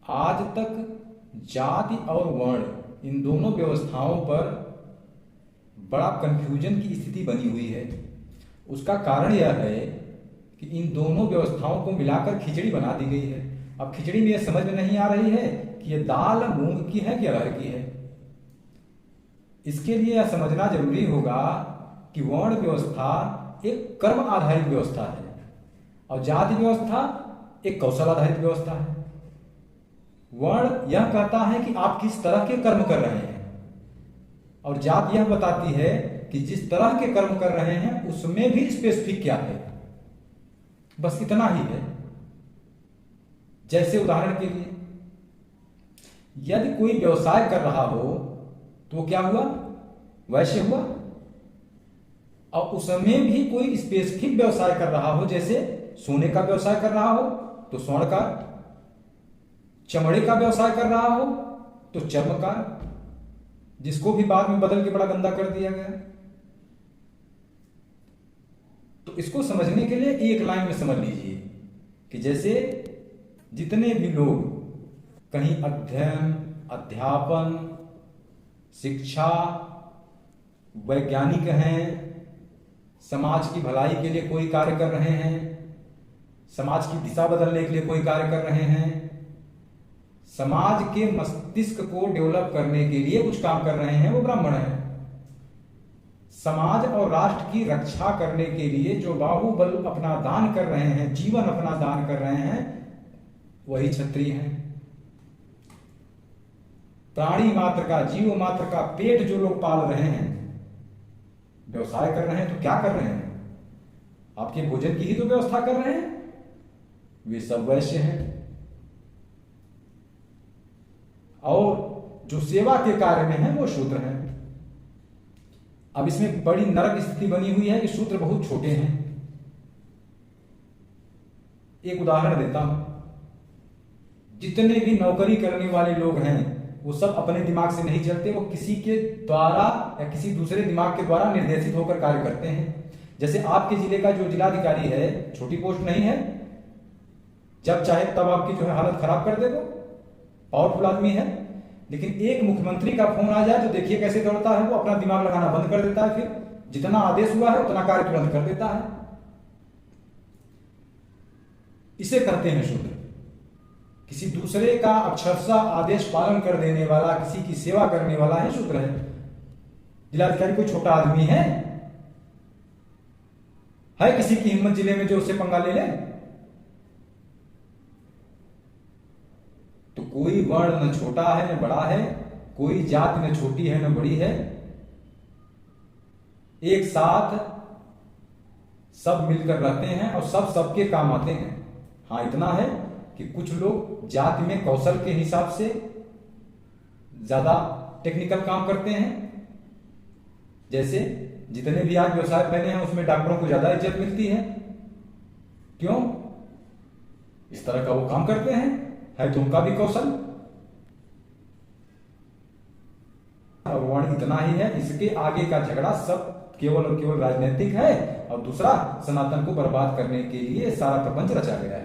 आज तक जाति और वर्ण इन दोनों व्यवस्थाओं पर बड़ा कंफ्यूजन की स्थिति बनी हुई है। उसका कारण यह है कि इन दोनों व्यवस्थाओं को मिलाकर खिचड़ी बना दी गई है। अब खिचड़ी में यह समझ में नहीं आ रही है कि यह दाल मूंग की है कि अरहर की है। इसके लिए यह समझना जरूरी होगा कि वर्ण व्यवस्था एक कर्म आधारित व्यवस्था है और जाति व्यवस्था एक कौशल आधारित व्यवस्था है। वर्ण यह कहता है कि आप किस तरह के कर्म कर रहे हैं और जाति यह बताती है कि जिस तरह के कर्म कर रहे हैं उसमें भी स्पेसिफिक क्या है। बस इतना ही है। जैसे उदाहरण के लिए यदि कोई व्यवसाय कर रहा हो तो क्या हुआ, वैश्य हुआ। और उसमें भी कोई स्पेसिफिक व्यवसाय कर रहा हो, जैसे सोने का व्यवसाय कर रहा हो तो स्वर्णकार, चमड़े का व्यवसाय कर रहा हो तो चर्मकार, जिसको भी बाद में बदल के बड़ा गंदा कर दिया गया। तो इसको समझने के लिए एक लाइन में समझ लीजिए कि जैसे जितने भी लोग कहीं अध्ययन, अध्यापन, शिक्षा, वैज्ञानिक हैं, समाज की भलाई के लिए कोई कार्य कर रहे हैं, समाज की दिशा बदलने के लिए कोई कार्य कर रहे हैं, समाज के मस्तिष्क को डेवलप करने के लिए कुछ काम कर रहे हैं, वो ब्राह्मण हैं। समाज और राष्ट्र की रक्षा करने के लिए जो बाहुबल अपना दान कर रहे हैं, जीवन अपना दान कर रहे हैं, वही क्षत्रिय हैं। प्राणी मात्र का, जीव मात्र का पेट जो लोग पाल रहे हैं, व्यवसाय कर रहे हैं, तो क्या कर रहे हैं? आपके भोजन की ही तो व्यवस्था कर रहे हैं। वे सब वैश्य हैं। और जो सेवा के कार्य में हैं वो शूद्र हैं। अब इसमें बड़ी नरक स्थिति बनी हुई है कि शूद्र बहुत छोटे हैं। एक उदाहरण देता हूं। जितने भी नौकरी करने वाले लोग हैं वो सब अपने दिमाग से नहीं चलते, वो किसी के द्वारा या किसी दूसरे दिमाग के द्वारा निर्देशित होकर कार्य करते हैं। जैसे आपके जिले का जो जिलाधिकारी है, छोटी पोस्ट नहीं है, जब चाहे तब आपकी जो है हालत खराब कर देगा, पावरफुल आदमी है। लेकिन एक मुख्यमंत्री का फोन आ जाए तो देखिए कैसे दौड़ता है, वो अपना दिमाग लगाना बंद कर देता है, फिर जितना आदेश हुआ है उतना कार्य तुरंत कर देता है। इसे कहते हैं शूद्र। किसी दूसरे का अक्षरशः आदेश पालन कर देने वाला, किसी की सेवा करने वाला है शूद्र है। जिलाधिकारी कोई छोटा आदमी है किसी की हिम्मत जिले में जो उससे पंगा ले ले? तो कोई वर्ण न छोटा है न बड़ा है, कोई जाति न छोटी है न बड़ी है। एक साथ सब मिलकर रहते हैं और सब सबके काम आते हैं। हाँ, इतना है कि कुछ लोग जाति में कौशल के हिसाब से ज्यादा टेक्निकल काम करते हैं। जैसे जितने भी आज व्यवसाय फैले हैं उसमें डॉक्टरों को ज्यादा इज्जत मिलती है। क्यों? इस तरह का वो काम करते हैं, है तो उनका भी कौशल। और वर्ण इतना ही है, इसके आगे का झगड़ा सब केवल और केवल राजनीतिक है और दूसरा सनातन को बर्बाद करने के लिए सारा प्रपंच रचा गया है।